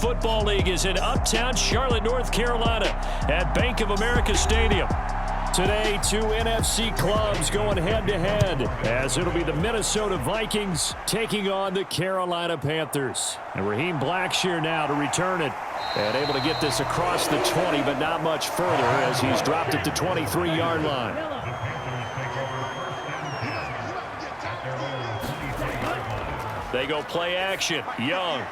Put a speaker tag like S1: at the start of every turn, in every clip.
S1: Football League is in uptown Charlotte, North Carolina at Bank of America Stadium. Today, two NFC clubs going head-to-head as it'll be the Minnesota Vikings taking on the Carolina Panthers. And Raheem Blackshear now to return it. And able to get this across the 20, but not much further as he's dropped it to 23-yard line. They go play action. Young.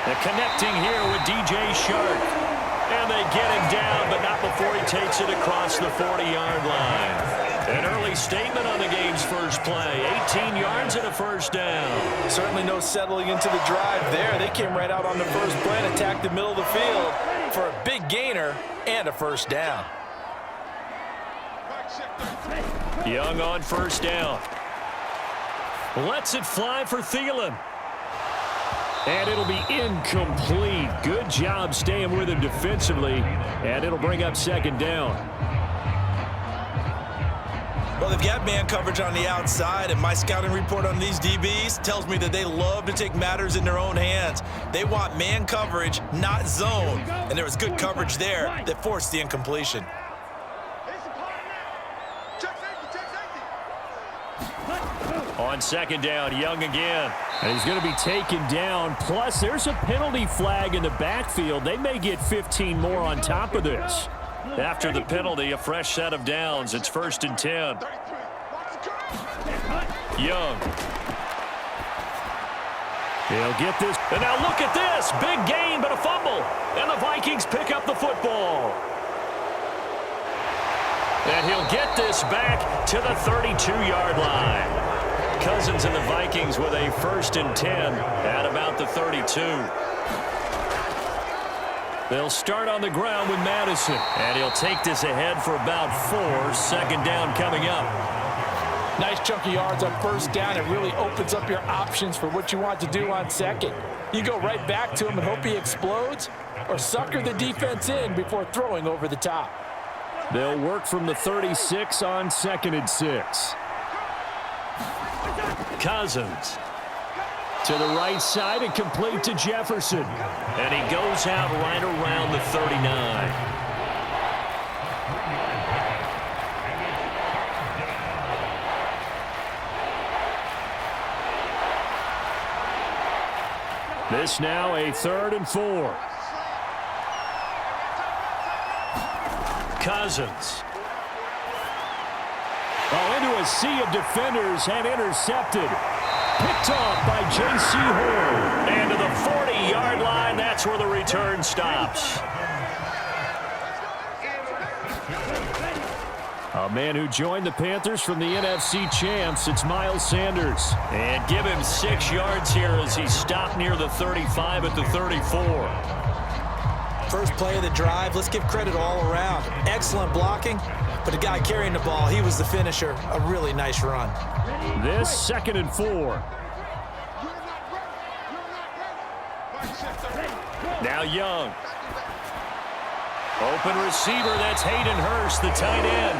S1: And connecting here with DJ Shark. And they get him down, but not before he takes it across the 40-yard line. An early statement on the game's first play. 18 yards and a first down.
S2: Certainly no settling into the drive there. They came right out on the first play and attacked the middle of the field for a big gainer and a first down.
S1: Young on first down. Lets it fly for Thielen. And it'll be incomplete. Good job staying with him defensively. And it'll bring up second down.
S2: Well, they've got man coverage on the outside, and my scouting report on these DBs tells me that they love to take matters in their own hands. They want man coverage, not zone. And there was good coverage there that forced the incompletion.
S1: On second down, Young again. And he's going to be taken down. Plus, there's a penalty flag in the backfield. They may get 15 more on top of this. After the penalty, a fresh set of downs. It's 1st and 10. Young. He'll get this. And now look at this. Big gain, but a fumble. And the Vikings pick up the football. And he'll get this back to the 32-yard line. Cousins and the Vikings with a 1st and 10 at about the 32. They'll start on the ground with Madison. And he'll take this ahead for about 4. Second down coming up.
S2: Nice chunky yards on first down. It really opens up your options for what you want to do on second. You go right back to him and hope he explodes, or sucker the defense in before throwing over the top.
S1: They'll work from the 36 on 2nd and 6. Cousins to the right side and complete to Jefferson. And he goes out right around the 39. This now a 3rd and 4. Cousins. Oh, into a sea of defenders and intercepted. Picked off by J.C. Horn. And to the 40-yard line, that's where the return stops. A man who joined the Panthers from the NFC champs, it's Miles Sanders. And give him 6 yards here as he stopped near the 35 at the 34.
S2: First play of the drive, let's give credit all around. Excellent blocking, but the guy carrying the ball, he was the finisher. A really nice run.
S1: This 2nd and 4. Now Young. Open receiver, that's Hayden Hurst, the tight end.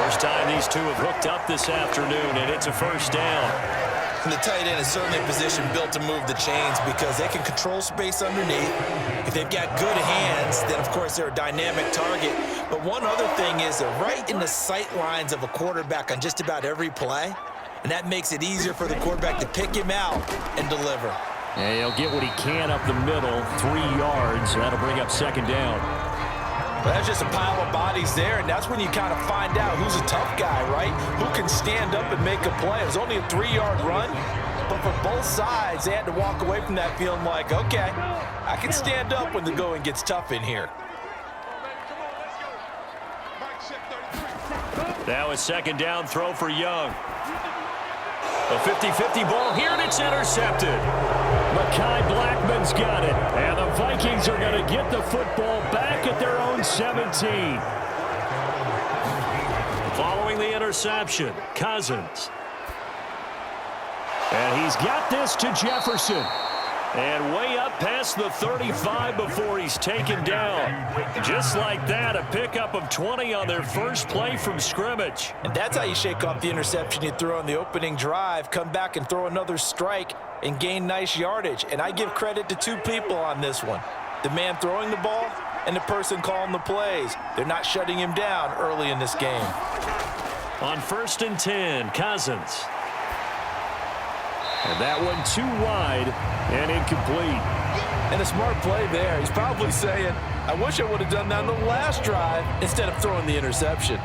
S1: First time these two have hooked up this afternoon, and it's a first down.
S2: And the tight end is certainly a position built to move the chains because they can control space underneath. If they've got good hands, then, of course, they're a dynamic target. But one other thing is they're right in the sight lines of a quarterback on just about every play, and that makes it easier for the quarterback to pick him out and deliver.
S1: And he'll get what he can up the middle, 3 yards. That'll bring up second down.
S2: Well, that's just a pile of bodies there, and that's when you kind of find out who's a tough guy, right? Who can stand up and make a play. It was only a 3-yard run, but for both sides, they had to walk away from that feeling like, okay, I can stand up when the going gets tough in here.
S1: Now a second down throw for Young. A 50-50 ball here, and it's intercepted. Mekhi Blackman's got it, and the Vikings are going to get the football back at their own 17. Following the interception, Cousins. And he's got this to Jefferson. And way up past the 35 before he's taken down. Just like that, a pickup of 20 on their first play from scrimmage.
S2: And that's how you shake off the interception you threw on the opening drive, come back and throw another strike and gain nice yardage. And I give credit to two people on this one. The man throwing the ball and the person calling the plays. They're not shutting him down early in this game.
S1: On 1st and 10, Cousins. And that one too wide and incomplete.
S2: And a smart play there. He's probably saying, I wish I would have done that on the last drive instead of throwing the interception.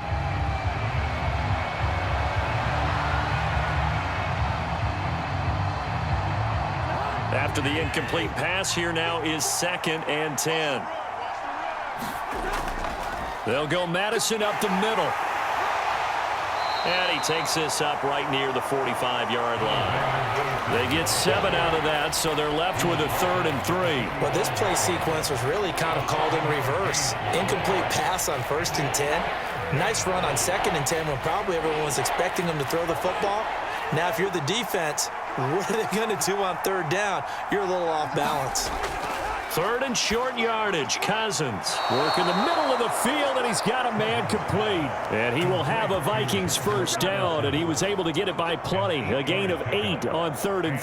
S1: After the incomplete pass, here now is 2nd and 10. They'll go Madison up the middle. And he takes this up right near the 45-yard line. They get 7 out of that, so they're left with a 3rd and 3.
S2: Well, this play sequence was really kind of called in reverse. Incomplete pass on 1st and 10. Nice run on 2nd and 10 when probably everyone was expecting him to throw the football. Now, if you're the defense, what are they going to do on 3rd down? You're a little off balance.
S1: 3rd and short yardage. Cousins working the middle of the field, and he's got a man complete. And he will have a Vikings first down, and he was able to get it by plenty. A gain of 8 on 3rd and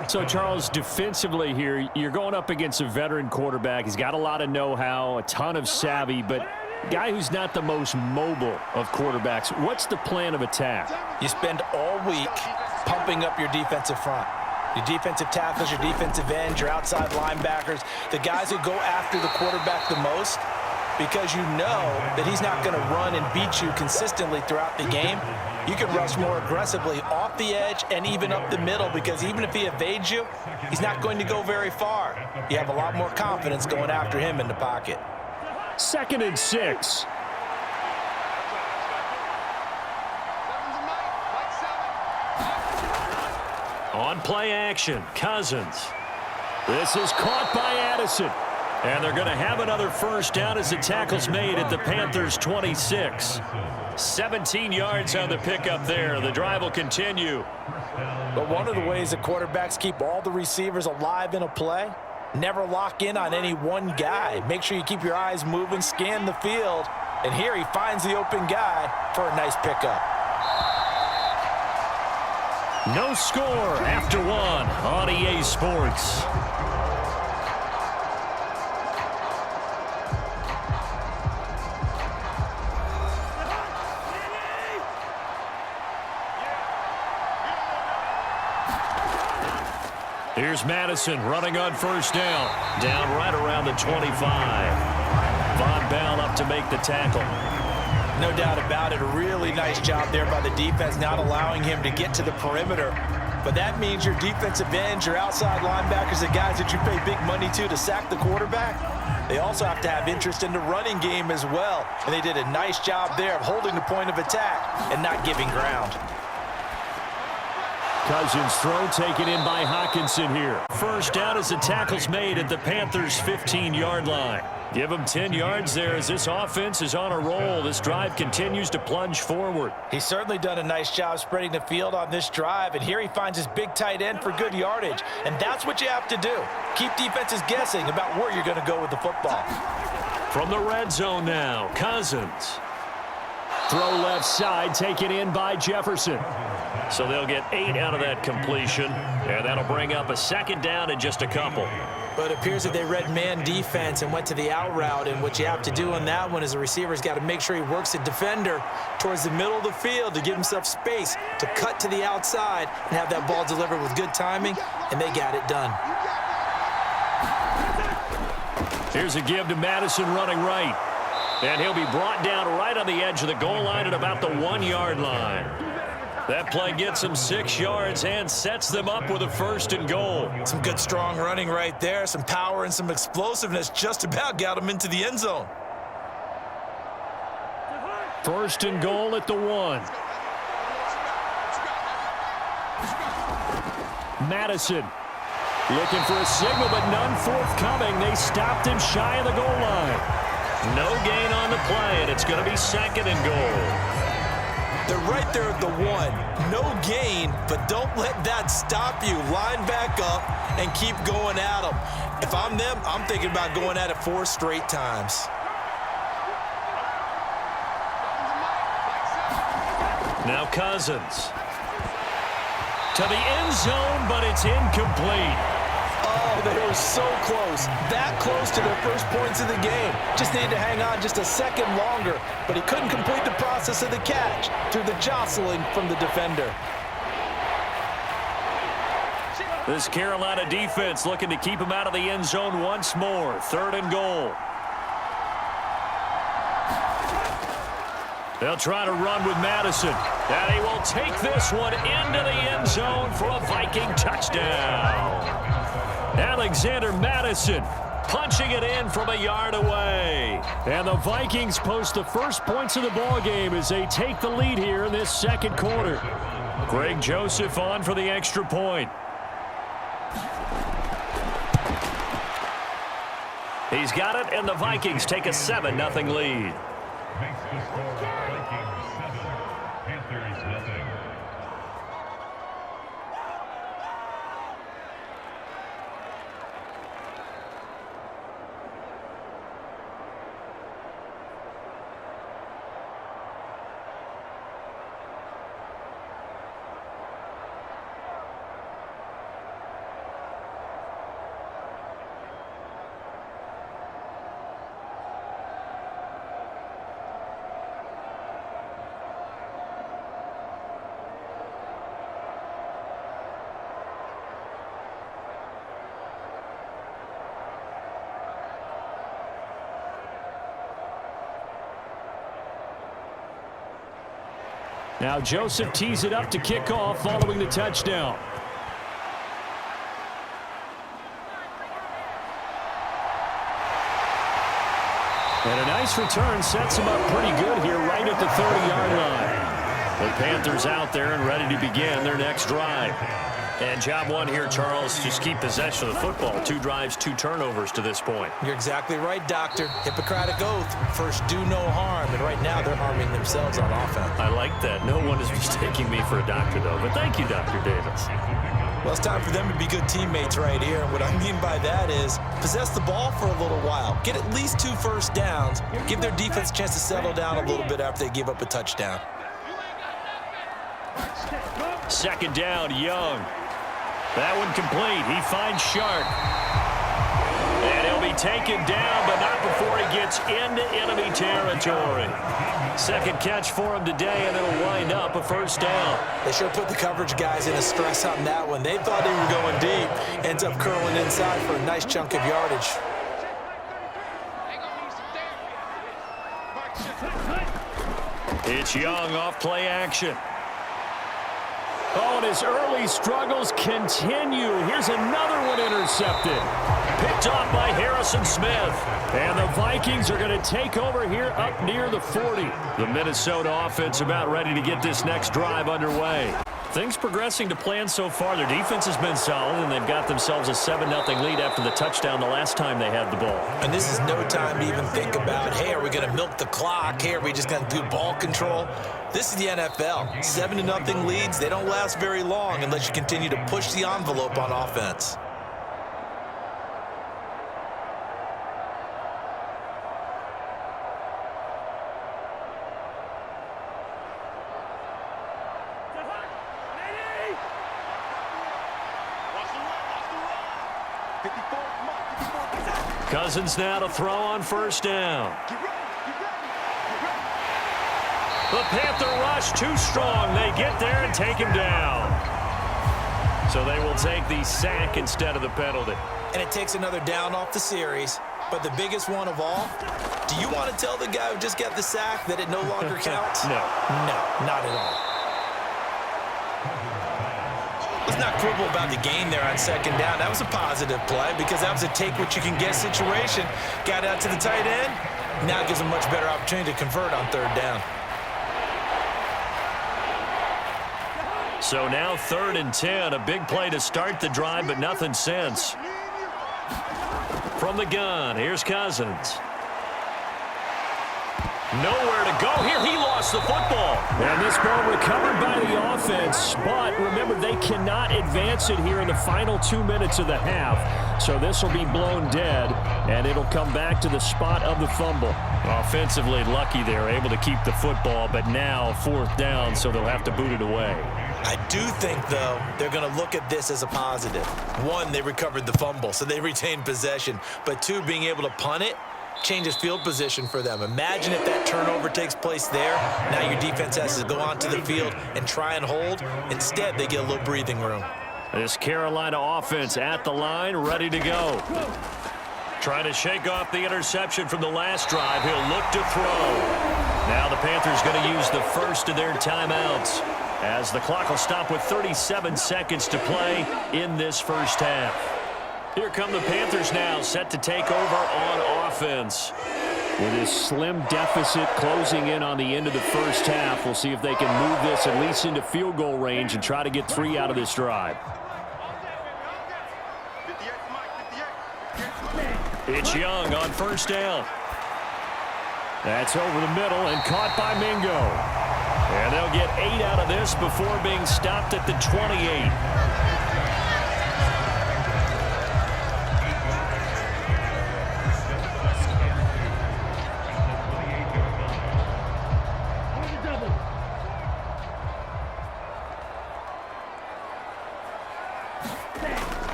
S1: 3. So, Charles, defensively here, you're going up against a veteran quarterback. He's got a lot of know-how, a ton of savvy, but guy who's not the most mobile of quarterbacks. What's the plan of attack?
S2: You spend all week pumping up your defensive front. Your defensive tackles, your defensive ends, your outside linebackers, the guys who go after the quarterback the most, because you know that he's not going to run and beat you consistently throughout the game. You can rush more aggressively off the edge and even up the middle, because even if he evades you, he's not going to go very far. You have a lot more confidence going after him in the pocket.
S1: 2nd and 6. On play action, Cousins. This is caught by Addison. And they're going to have another first down as the tackle's made at the Panthers' 26. 17 yards on the pickup there. The drive will continue.
S2: But one of the ways that quarterbacks keep all the receivers alive in a play, never lock in on any one guy. Make sure you keep your eyes moving, scan the field. And here he finds the open guy for a nice pickup.
S1: No score after 1 on EA Sports. Here's Madison running on first down. Down right around the 25. Von Bell up to make the tackle.
S2: No doubt about it. A really nice job there by the defense, not allowing him to get to the perimeter. But that means your defensive ends, your outside linebackers, the guys that you pay big money to sack the quarterback, they also have to have interest in the running game as well. And they did a nice job there of holding the point of attack and not giving ground.
S1: Cousins throw taken in by Hawkinson here. First down as the tackle's made at the Panthers' 15-yard line. Give him 10 yards there as this offense is on a roll. This drive continues to plunge forward.
S2: He's certainly done a nice job spreading the field on this drive, and here he finds his big tight end for good yardage. And that's what you have to do. Keep defenses guessing about where you're going to go with the football.
S1: From the red zone now, Cousins. Throw left side, taken in by Jefferson. So they'll get 8 out of that completion, and that'll bring up a 2nd down in just a couple.
S2: But it appears that they read man defense and went to the out route, and what you have to do on that one is the receiver's got to make sure he works the defender towards the middle of the field to give himself space to cut to the outside and have that ball delivered with good timing, and they got it done.
S1: Here's a give to Madison running right. And he'll be brought down right on the edge of the goal line at about the 1-yard line. That play gets them 6 yards and sets them up with a 1st and goal.
S2: Some good strong running right there, some power and some explosiveness just about got them into the end zone.
S1: 1st and goal at the 1. Madison looking for a signal, but none forthcoming. They stopped him shy of the goal line. No gain on the play, and it's going to be 2nd and goal.
S2: They're right there at the 1. No gain, but don't let that stop you. Line back up and keep going at them. If I'm them, I'm thinking about going at it 4 straight times.
S1: Now Cousins. To the end zone, but it's incomplete.
S2: Oh, they were so close. That close to their first points of the game. Just needed to hang on just a second longer, but he couldn't complete the process of the catch through the jostling from the defender.
S1: This Carolina defense looking to keep him out of the end zone once more. 3rd and goal. They'll try to run with Madison. And he will take this one into the end zone for a Viking touchdown. Alexander Madison punching it in from a yard away. And the Vikings post the first points of the ballgame as they take the lead here in this second quarter. Greg Joseph on for the extra point. He's got it, and the Vikings take a 7-0 lead.
S3: Makes the score Vikings 7, Panthers nothing.
S1: Now Joseph tees it up to kick off following the touchdown. And a nice return sets him up pretty good here right at the 30-yard line. The Panthers out there and ready to begin their next drive. And job one here, Charles, just keep possession of the football. 2 drives, 2 turnovers to this point.
S2: You're exactly right, Doctor. Hippocratic oath. First, do no harm. And right now, they're harming themselves on offense.
S1: I like that. No one is mistaking me for a doctor, though. But thank you, Dr. Davis.
S2: Well, it's time for them to be good teammates right here. And what I mean by that is possess the ball for a little while. Get at least 2 first downs. Give their defense a chance to settle down a little bit after they give up a touchdown.
S1: 2nd down, Young. That one complete. He finds Sharp. And he'll be taken down, but not before he gets into enemy territory. 2nd catch for him today, and it'll wind up a 1st down.
S2: They sure put the coverage guys in a stress on that one. They thought they were going deep. Ends up curling inside for a nice chunk of yardage.
S1: It's Young off play action. Oh, and his early struggles continue. Here's another one intercepted. Picked off by Harrison Smith. And the Vikings are going to take over here up near the 40. The Minnesota offense about ready to get this next drive underway. Things progressing to plan so far. Their defense has been solid, and they've got themselves a 7-0 lead after the touchdown the last time they had the ball.
S2: And this is no time to even think about, hey, are we going to milk the clock? Hey, are we just going to do ball control? This is the NFL. 7-0 leads, they don't last very long unless you continue to push the envelope on offense.
S1: Cousins now to throw on 1st down. The Panther rush too strong. They get there and take him down. So they will take the sack instead of the penalty.
S2: And it takes another down off the series. But the biggest one of all, do you want to tell the guy who just got the sack that it no longer counts?
S1: No.
S2: No, not at all. Let's not quibble about the gain there on 2nd down. That was a positive play because that was a take-what-you-can-get situation. Got out to the tight end. Now it gives them a much better opportunity to convert on 3rd down.
S1: So now 3rd and 10. A big play to start the drive, but nothing since. From the gun, here's Cousins. Nowhere to go here. He lost the football. And this ball recovered by the offense. But remember, they cannot advance it here in the final 2 minutes of the half. So this will be blown dead, and it'll come back to the spot of the fumble. Offensively lucky they're able to keep the football, but now 4th down, so they'll have to boot it away.
S2: I do think, though, they're going to look at this as a positive. 1, they recovered the fumble, so they retained possession. But 2, being able to punt it changes field position for them. Imagine if that turnover takes place there. Now your defense has to go onto the field and try and hold. Instead, they get a little breathing room.
S1: This Carolina offense at the line, ready to go. Trying to shake off the interception from the last drive. He'll look to throw. Now the Panthers going to use the first of their timeouts, as the clock will stop with 37 seconds to play in this first half. Here come the Panthers now, set to take over on offense. With this slim deficit closing in on the end of the first half, we'll see if they can move this at least into field goal range and try to get 3 out of this drive. It's Young on first down. That's over the middle and caught by Mingo. And they'll get 8 out of this before being stopped at the 28.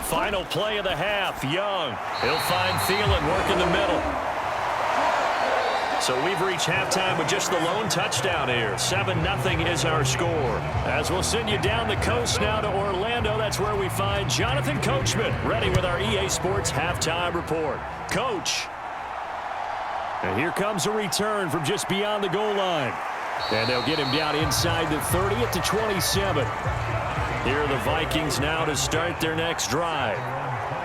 S1: Final play of the half. Young. He'll find Thielen working the middle. So we've reached halftime with just the lone touchdown here. 7-0 is our score. As we'll send you down the coast now to Orlando, that's where we find Jonathan Coachman, ready with our EA Sports halftime report. Coach. And here comes a return from just beyond the goal line. And they'll get him down inside the 30 at the 27. Here are the Vikings now to start their next drive.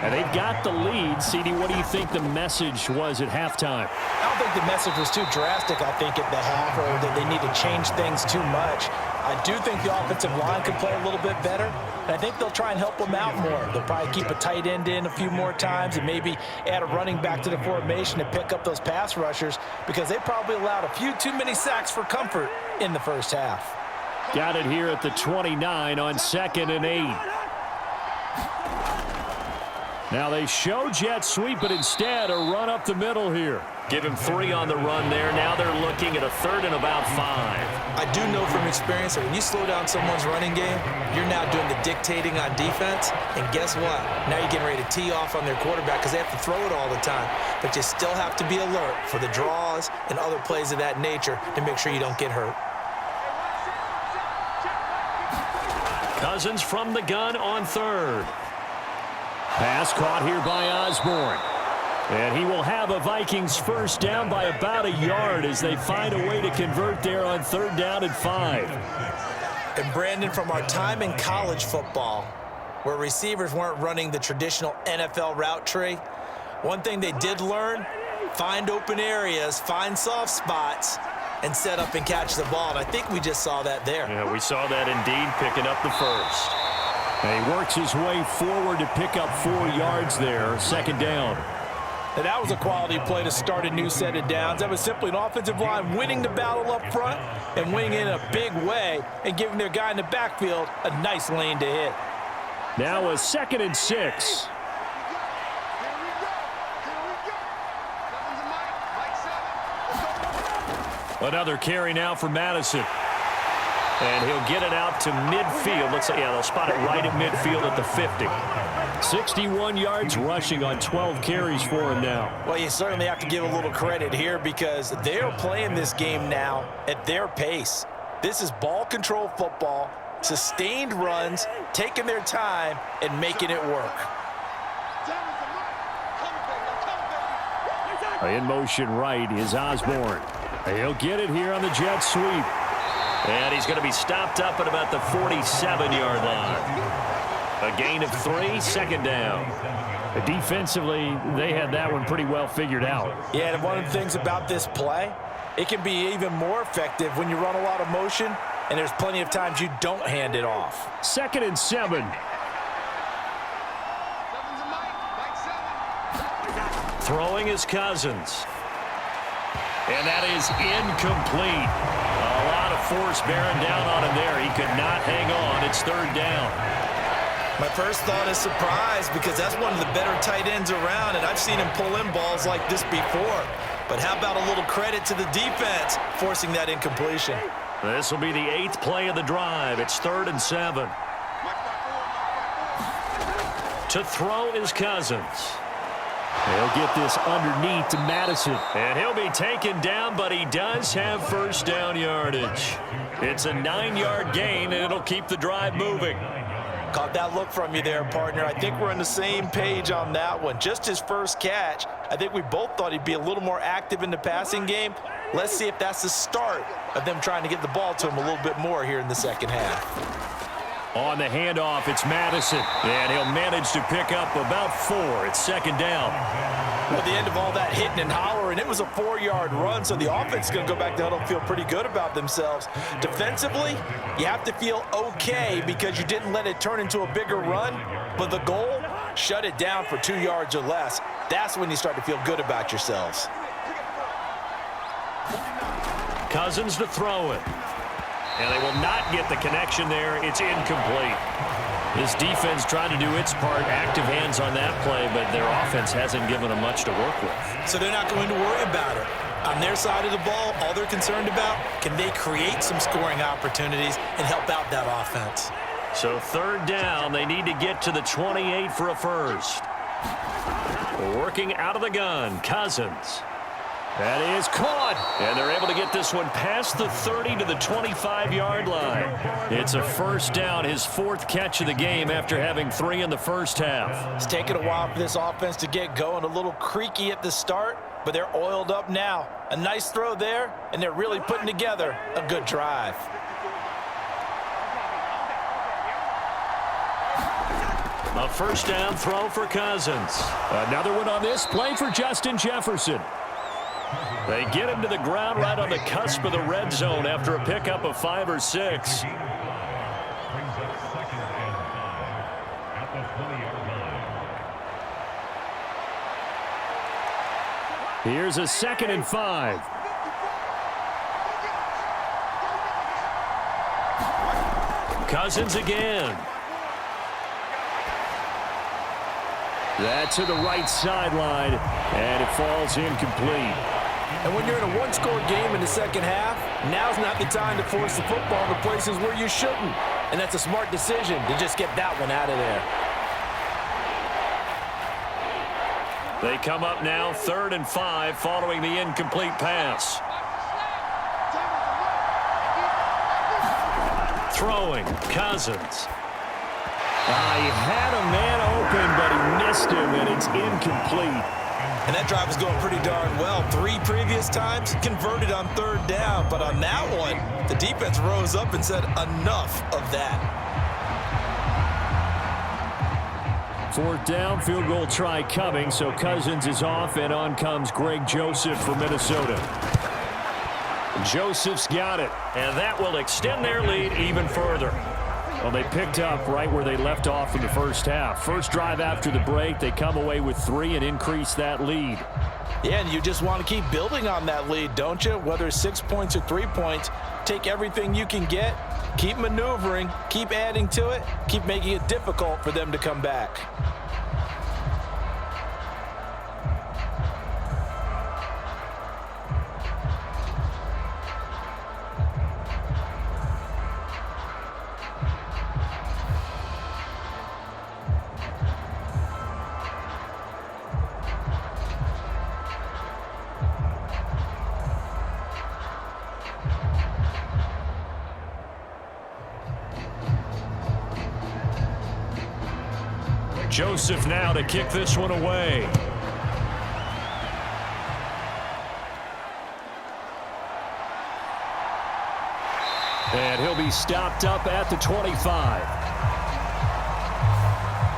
S1: And they've got the lead. CD, what do you think the message was at halftime?
S2: I don't think the message was too drastic, I think, at the half, or that they need to change things too much. I do think the offensive line could play a little bit better, and I think they'll try and help them out more. They'll probably keep a tight end in a few more times and maybe add a running back to the formation to pick up those pass rushers, because they probably allowed a few too many sacks for comfort in the first half.
S1: Got it here at the 29 on 2nd and 8. Now they show jet sweep, but instead a run up the middle here. Give him 3 on the run there. Now they're looking at a 3rd and about 5.
S2: I do know from experience that when you slow down someone's running game, you're now doing the dictating on defense. And guess what? Now you're getting ready to tee off on their quarterback because they have to throw it all the time. But you still have to be alert for the draws and other plays of that nature to make sure you don't get hurt.
S1: Cousins from the gun on 3rd. Pass caught here by Osborne. And he will have a Vikings first down by about a yard as they find a way to convert there on 3rd down and 5.
S2: And Brandon, from our time in college football, where receivers weren't running the traditional NFL route tree, one thing they did learn, find open areas, find soft spots, and set up and catch the ball. And I think we just saw that there.
S1: Yeah, we saw that indeed, picking up the first. And he works his way forward to pick up 4 yards there, 2nd down.
S2: And that was a quality play to start a new set of downs. That was simply an offensive line winning the battle up front and winning it in a big way and giving their guy in the backfield a nice lane to hit.
S1: Now a 2nd and 6. Another carry now for Madison. And he'll get it out to midfield. They'll spot it right at midfield at the 50. 61 yards rushing on 12 carries for him now.
S2: Well, you certainly have to give a little credit here because they're playing this game now at their pace. This is ball control football, sustained runs, taking their time, and making it work.
S1: In motion right is Osborne. He'll get it here on the jet sweep. And he's going to be stopped up at about the 47-yard line. A gain of 3, 2nd down. Defensively, they had that one pretty well figured out.
S2: Yeah, and one of the things about this play, it can be even more effective when you run a lot of motion, and there's plenty of times you don't hand it off.
S1: 2nd and 7. Throwing is Cousins. And that is incomplete. A lot of force bearing down on him there. He could not hang on. It's third down.
S2: My first thought is surprise because that's one of the better tight ends around, and I've seen him pull in balls like this before. But how about a little credit to the defense forcing that incompletion?
S1: This will be the 8th play of the drive. It's 3rd and 7. To throw is Cousins. He'll get this underneath to Madison. And he'll be taken down, but he does have first down yardage. It's a 9-yard gain, and it'll keep the drive moving.
S2: Caught that look from you there, partner. I think we're on the same page on that one. Just his first catch. I think we both thought he'd be a little more active in the passing game. Let's see if that's the start of them trying to get the ball to him a little bit more here in the second half.
S1: On the handoff, it's Madison, and he'll manage to pick up about 4. It's 2nd down.
S2: At the end of all that hitting and hollering, it was a 4-yard run, so the offense is going to go back to huddle and feel pretty good about themselves. Defensively, you have to feel okay because you didn't let it turn into a bigger run, but the goal, shut it down for 2 yards or less. That's when you start to feel good about yourselves.
S1: Cousins to throw it. And they will not get the connection there. It's incomplete. This defense trying to do its part, active hands on that play, but their offense hasn't given them much to work with.
S2: So they're not going to worry about it. On their side of the ball, all they're concerned about, can they create some scoring opportunities and help out that offense?
S1: So 3rd down, they need to get to the 28 for a first. Working out of the gun, Cousins. That is caught, and they're able to get this one past the 30 to the 25-yard line. It's a first down, his 4th catch of the game after having 3 in the first half.
S2: It's taken a while for this offense to get going, a little creaky at the start, but they're oiled up now. A nice throw there, and they're really putting together a good drive.
S1: A first down throw for Cousins. Another one on this play for Justin Jefferson. They get him to the ground right on the cusp of the red zone after a pickup of 5 or 6.
S3: Brings up 2nd and 5 at the 20-yard line.
S1: Here's a 2nd and 5. Cousins again. That's to the right sideline, and it falls incomplete.
S2: And when you're in a one-score game in the second half, now's not the time to force the football to places where you shouldn't. And that's a smart decision to just get that one out of there.
S1: They come up now 3rd and 5 following the incomplete pass. Throwing, Cousins. He had a man open, but he missed him, and it's incomplete.
S2: And that drive was going pretty darn well. 3 previous times, converted on 3rd down. But on that one, the defense rose up and said, enough of that.
S1: 4th down, field goal try coming, so Cousins is off, and on comes Greg Joseph for Minnesota. Joseph's got it, and that will extend their lead even further. Well, they picked up right where they left off in the first half. First drive after the break, they come away with 3 and increase that lead.
S2: Yeah, and you just want to keep building on that lead, don't you? Whether it's 6 points or 3 points, take everything you can get, keep maneuvering, keep adding to it, keep making it difficult for them to come back.
S1: Joseph now to kick this one away. And he'll be stopped up at the 25.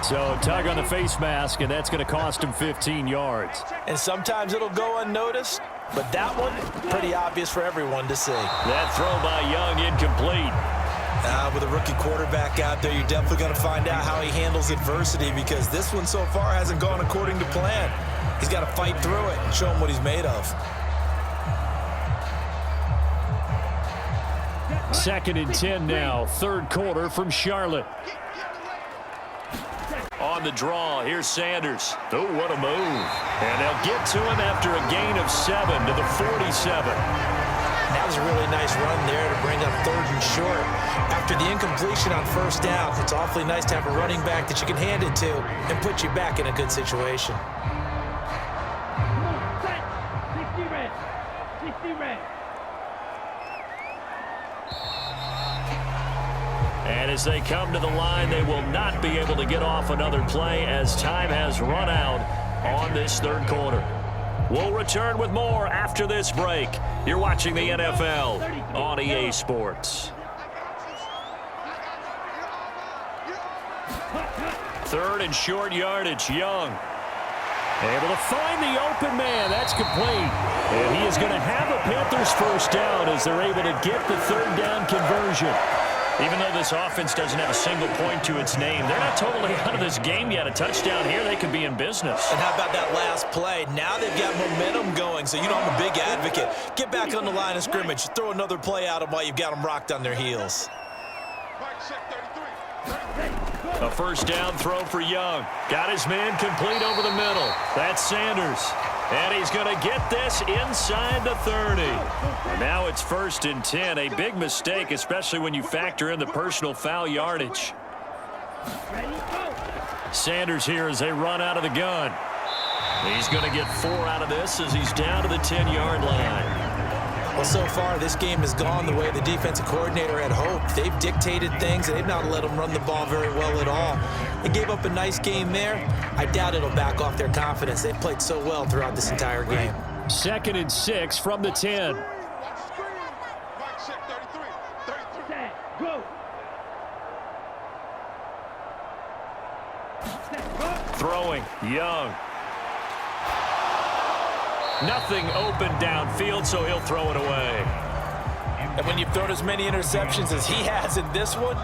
S1: So tug on the face mask, and that's going to cost him 15 yards.
S2: And sometimes it'll go unnoticed, but that one, pretty obvious for everyone to see.
S1: That throw by Young incomplete.
S2: With a rookie quarterback out there, you're definitely going to find out how he handles adversity because this one so far hasn't gone according to plan. He's got to fight through it and show him what he's made of.
S1: Second and 10 now, third quarter from Charlotte. On the draw, here's Sanders. Oh, what a move. And they'll get to him after a gain of 7 to the 47.
S2: That was a really nice run there to bring up third and short. After the incompletion on first down, it's awfully nice to have a running back that you can hand it to and put you back in a good situation.
S1: And as they come to the line, they will not be able to get off another play as time has run out on this third quarter. We'll return with more after this break. You're watching the NFL on EA Sports. Third and short yardage, Young. Able to find the open man. That's complete. And he is going to have a Panthers first down as they're able to get the third down conversion. Even though this offense doesn't have a single point to its name, they're not totally out of this game yet. A touchdown here, they could be in business.
S2: And how about that last play? Now they've got momentum going, so you know I'm a big advocate. Get back on the line of scrimmage. Throw another play at them while you've got them rocked on their heels.
S1: A first down throw for Young. Got his man complete over the middle. That's Sanders. And he's going to get this inside the 30. And now it's first and 10. A big mistake, especially when you factor in the personal foul yardage. Sanders here as they run out of the gun. He's going to get 4 out of this as he's down to the 10-yard line.
S2: Well, so far, this game has gone the way the defensive coordinator had hoped. They've dictated things, and they've not let them run the ball very well at all. They gave up a nice game there. I doubt it'll back off their confidence. They've played so well throughout this entire game.
S1: Second and 6 from the 10. Throwing, Young. Nothing open downfield, so he'll throw it away.
S2: And when you've thrown as many interceptions as he has in this one,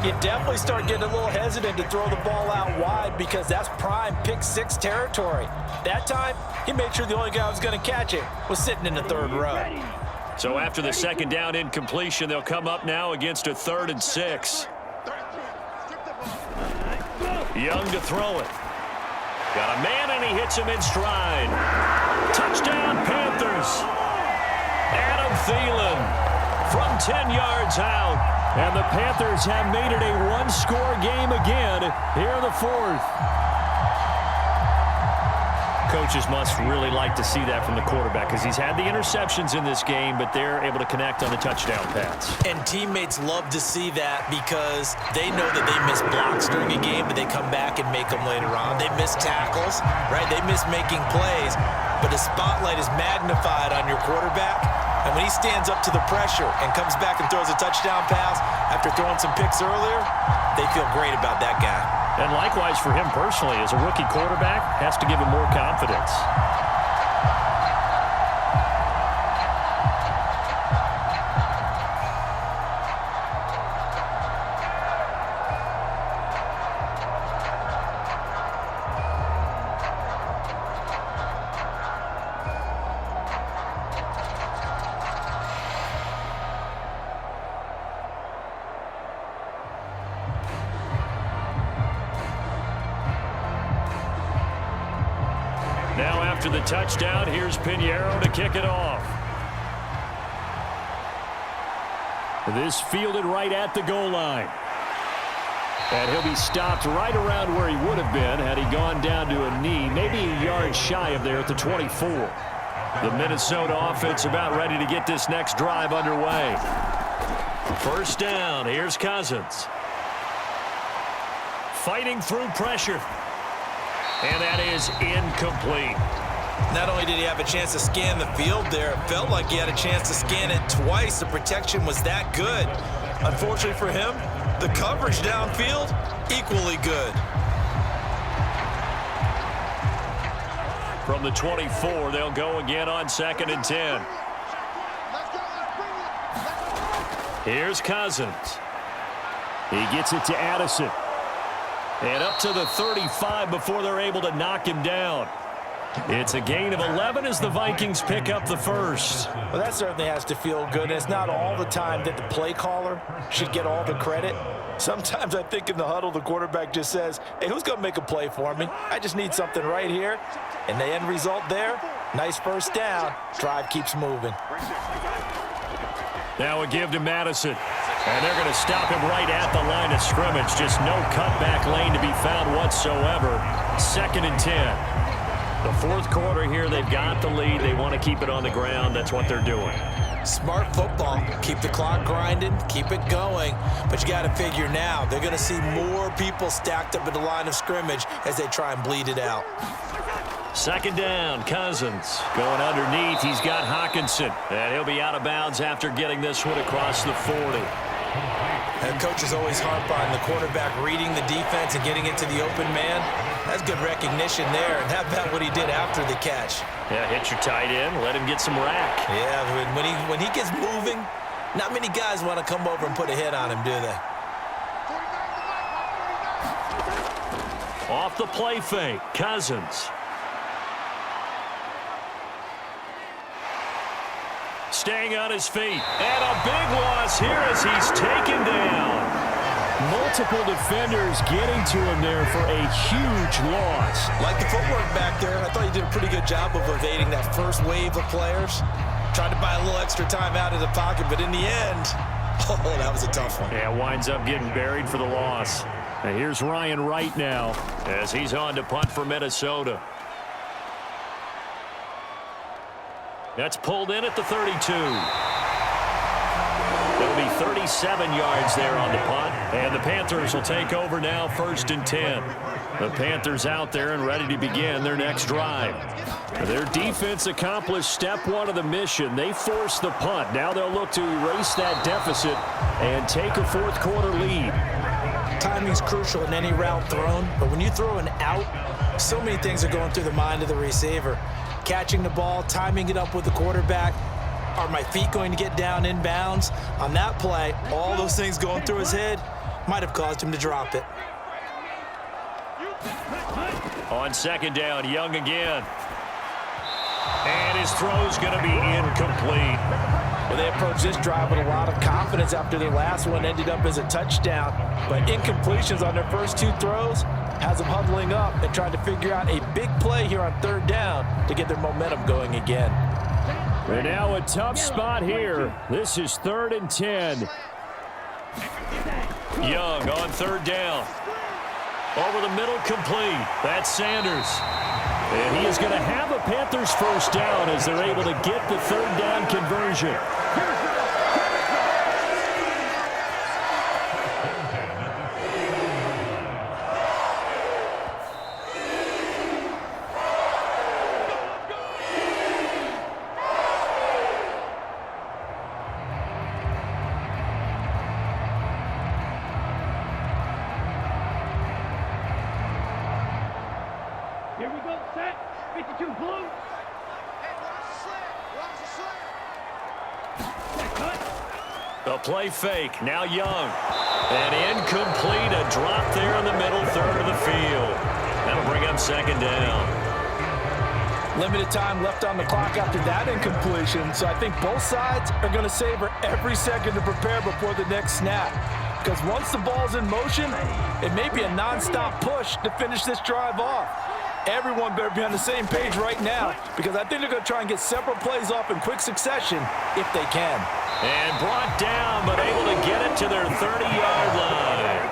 S2: you definitely start getting a little hesitant to throw the ball out wide because that's prime pick 6 territory. That time, he made sure the only guy who was going to catch it was sitting in the third row.
S1: So after the second down incompletion, they'll come up now against a 3rd and 6. Young to throw it. Got a man, and he hits him in stride. Touchdown, Panthers. Adam Thielen from 10 yards out. And the Panthers have made it a one-score game again here in the 4th. Coaches must really like to see that from the quarterback because he's had the interceptions in this game, but they're able to connect on the touchdown pass.
S2: And teammates love to see that because they know that they miss blocks during a game, but they come back and make them later on. They miss tackles, right? They miss making plays, but the spotlight is magnified on your quarterback. And when he stands up to the pressure and comes back and throws a touchdown pass after throwing some picks earlier, they feel great about that guy.
S1: And likewise for him personally, as a rookie quarterback, has to give him more confidence. Now after the touchdown, here's Pinheiro to kick it off. This fielded right at the goal line. And he'll be stopped right around where he would have been had he gone down to a knee, maybe a yard shy of there at the 24. The Minnesota offense about ready to get this next drive underway. First down, here's Cousins. Fighting through pressure. And that is incomplete.
S2: Not only did he have a chance to scan the field there, it felt like he had a chance to scan it twice. The protection was that good. Unfortunately for him, the coverage downfield, equally good.
S1: From the 24, they'll go again on 2nd and 10. Here's Cousins. He gets it to Addison. And up to the 35 before they're able to knock him down. It's a gain of 11 as the Vikings pick up the first.
S2: Well, that certainly has to feel good. It's not all the time that the play caller should get all the credit. Sometimes I think in the huddle, the quarterback just says, hey, who's going to make a play for me? I just need something right here. And the end result there, nice first down. Drive keeps moving.
S1: Now a give to Madison. And they're going to stop him right at the line of scrimmage. Just no cutback lane to be found whatsoever. 2nd and 10. The fourth quarter here, they've got the lead. They want to keep it on the ground. That's what they're doing.
S2: Smart football. Keep the clock grinding. Keep it going. But you got to figure now, they're going to see more people stacked up at the line of scrimmage as they try and bleed it out.
S1: 2nd down, Cousins going underneath. He's got Hawkinson, and he'll be out of bounds after getting this one across the 40.
S2: And coaches always harp on the quarterback reading the defense and getting it to the open man. That's good recognition there. And how about what he did after the catch?
S1: Yeah, hit your tight end, let him get some rack.
S2: Yeah, when he gets moving, not many guys want to come over and put a hit on him, do they?
S1: Off the play fake, Cousins. Staying on his feet. And a big loss here as he's taken down. Multiple defenders getting to him there for a huge loss.
S2: Like the footwork back there, I thought he did a pretty good job of evading that first wave of players. Tried to buy a little extra time out of the pocket, but in the end, oh, that was a tough one.
S1: Yeah, winds up getting buried for the loss. And here's Ryan Wright now as he's on to punt for Minnesota. That's pulled in at the 32. It'll be 37 yards there on the punt. And the Panthers will take over now, 1st and 10. The Panthers out there and ready to begin their next drive. Their defense accomplished step 1 of the mission. They forced the punt. Now they'll look to erase that deficit and take a fourth quarter lead.
S2: Timing's crucial in any route thrown, but when you throw an out, so many things are going through the mind of the receiver. Catching the ball, timing it up with the quarterback. Are my feet going to get down in bounds? On that play, all those things going through his head might have caused him to drop it.
S1: On 2nd down, Young again. And his throw's going to be incomplete.
S2: Well, they approached this drive with a lot of confidence after their last one ended up as a touchdown. But incompletions on their first 2 throws has them huddling up and trying to figure out a big play here on 3rd down to get their momentum going again.
S1: And now a tough spot here. This is 3rd and 10. Young on 3rd down. Over the middle, complete. That's Sanders. And he is going to have a Panthers first down as they're able to get the 3rd down conversion.
S4: Here we go, set, 52 blue.
S1: The play fake, now Young. And incomplete, a drop there in the middle third of the field. That'll bring up 2nd down.
S2: Limited time left on the clock after that incompletion, so I think both sides are going to savor every second to prepare before the next snap. Because once the ball's in motion, it may be a nonstop push to finish this drive off. Everyone better be on the same page right now because I think they're going to try and get several plays off in quick succession if they can.
S1: And brought down, but able to get it to their 30-yard line.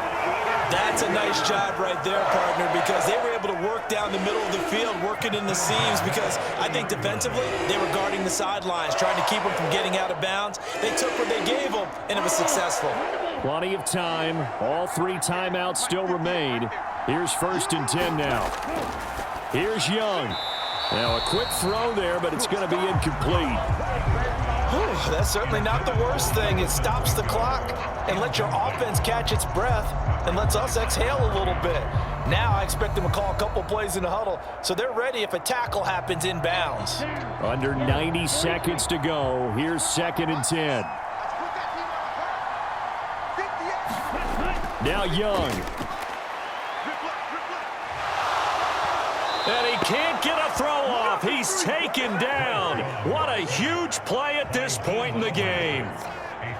S2: That's a nice job right there, partner, because they were able to work down the middle of the field, working in the seams, because I think defensively they were guarding the sidelines, trying to keep them from getting out of bounds. They took what they gave them, and it was successful.
S1: Plenty of time. All 3 timeouts still remain. Here's 1st and 10 now. Here's Young. Now a quick throw there, but it's going to be incomplete.
S2: Whew, that's certainly not the worst thing. It stops the clock and lets your offense catch its breath and lets us exhale a little bit. Now I expect them to call a couple plays in the huddle so they're ready if a tackle happens in bounds.
S1: Under 90 seconds to go. Here's 2nd and 10. Now Young. And he can't get a throw He's taken down. What a huge play at this point in the game.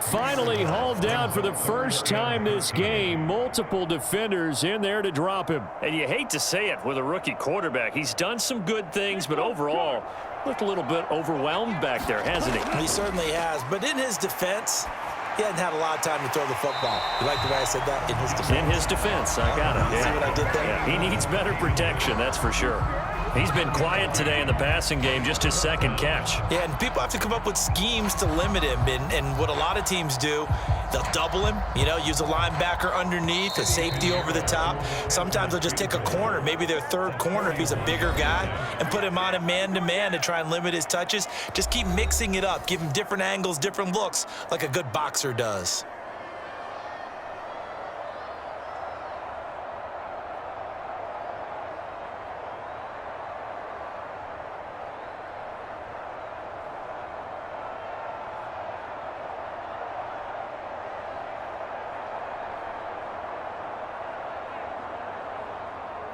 S1: Finally hauled down for the first time this game. Multiple defenders in there to drop him. And you hate to say it with a rookie quarterback. He's done some good things, but overall looked a little bit overwhelmed back there, hasn't he?
S2: He certainly has. But in his defense, he hasn't had a lot of time to throw the football. You like the way I said that? In his defense.
S1: In his defense. I got it.
S2: See what I did there?
S1: Yeah, he needs better protection, that's for sure. He's been quiet today in the passing game, just his second catch.
S2: Yeah, and people have to come up with schemes to limit him. And what a lot of teams do, they'll double him, use a linebacker underneath, a safety over the top. Sometimes they'll just take a corner, maybe their third corner if he's a bigger guy, and put him on a man-to-man to try and limit his touches. Just keep mixing it up, give him different angles, different looks, like a good boxer does.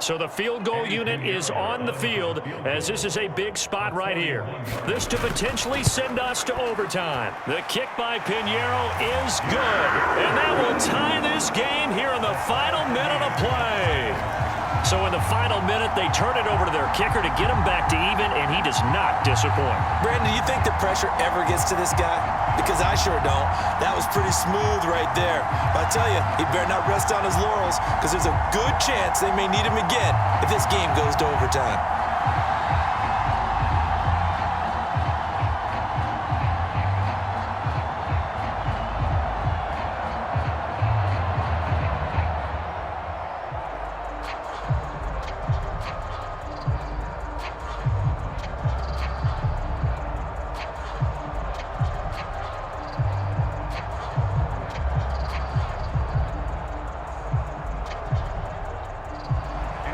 S1: So the field goal unit is on the field as this is a big spot right here. This to potentially send us to overtime. The kick by Pinheiro is good. And that will tie this game here in the final minute of play. So in the final minute, they turn it over to their kicker to get him back to even, and he does not disappoint.
S2: Brandon, do you think the pressure ever gets to this guy? Because I sure don't. That was pretty smooth right there. But I tell you, he better not rest on his laurels because there's a good chance they may need him again if this game goes to overtime.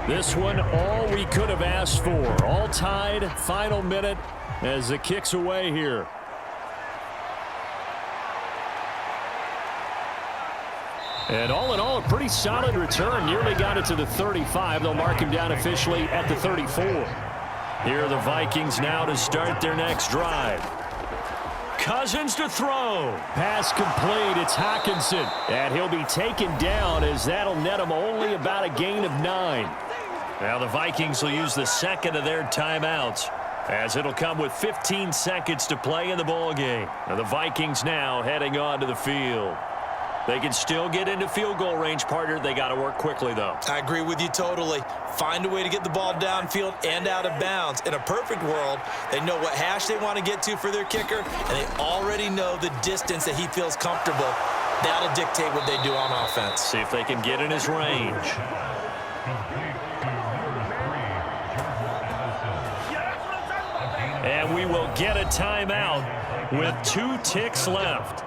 S1: This one, all we could have asked for. All tied, final minute as the kick's away here. And all in all, a pretty solid return. Nearly got it to the 35. They'll mark him down officially at the 34. Here are the Vikings now to start their next drive. Cousins to throw. Pass complete. It's Hockenson. And he'll be taken down as that'll net him only about a gain of 9. Now the Vikings will use the second of their timeouts as it'll come with 15 seconds to play in the ball game. Now the Vikings now heading onto the field. They can still get into field goal range, partner. They got to work quickly, though.
S2: I agree with you totally. Find a way to get the ball downfield and out of bounds. In a perfect world, they know what hash they want to get to for their kicker, and they already know the distance that he feels comfortable. That'll dictate what they do on offense.
S1: See if they can get in his range. And we will get a timeout with 2 ticks left.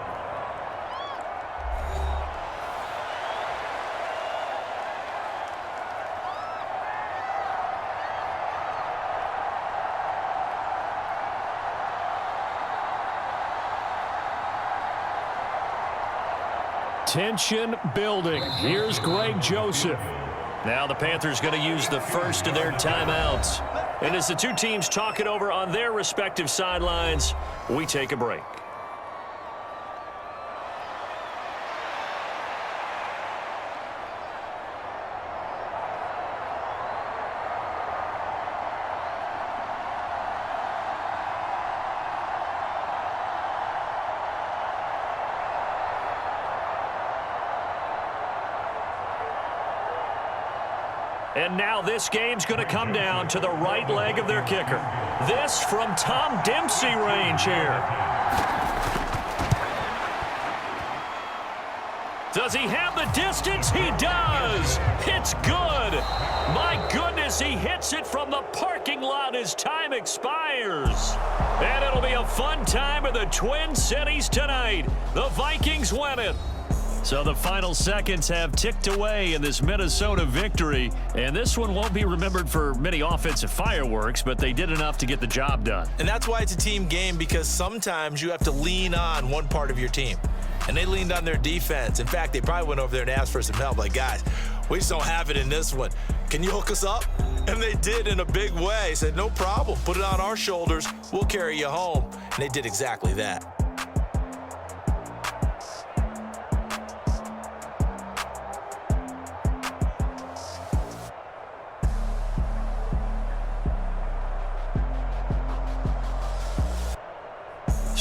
S1: Tension building. Here's Greg Joseph. Now the Panthers going to use the first of their timeouts. And as the two teams talk it over on their respective sidelines, we take a break. And now this game's going to come down to the right leg of their kicker. This from Tom Dempsey range here. Does he have the distance? He does. It's good. My goodness, he hits it from the parking lot as time expires. And it'll be a fun time in the Twin Cities tonight. The Vikings win it. So the final seconds have ticked away in this Minnesota victory. And this one won't be remembered for many offensive fireworks, but they did enough to get the job done.
S2: And that's why it's a team game, because sometimes you have to lean on one part of your team. And they leaned on their defense. In fact, they probably went over there and asked for some help. Like, guys, We just don't have it in this one. Can you hook us up? And they did in a big way. Said, no problem. Put it on our shoulders. We'll carry you home. And they did exactly that.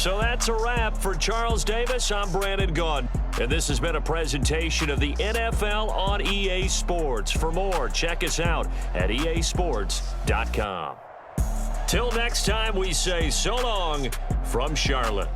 S1: So that's a wrap for Charles Davis. I'm Brandon Gaudin, and this has been a presentation of the NFL on EA Sports. For more, check us out at easports.com. Till next time, we say so long from Charlotte.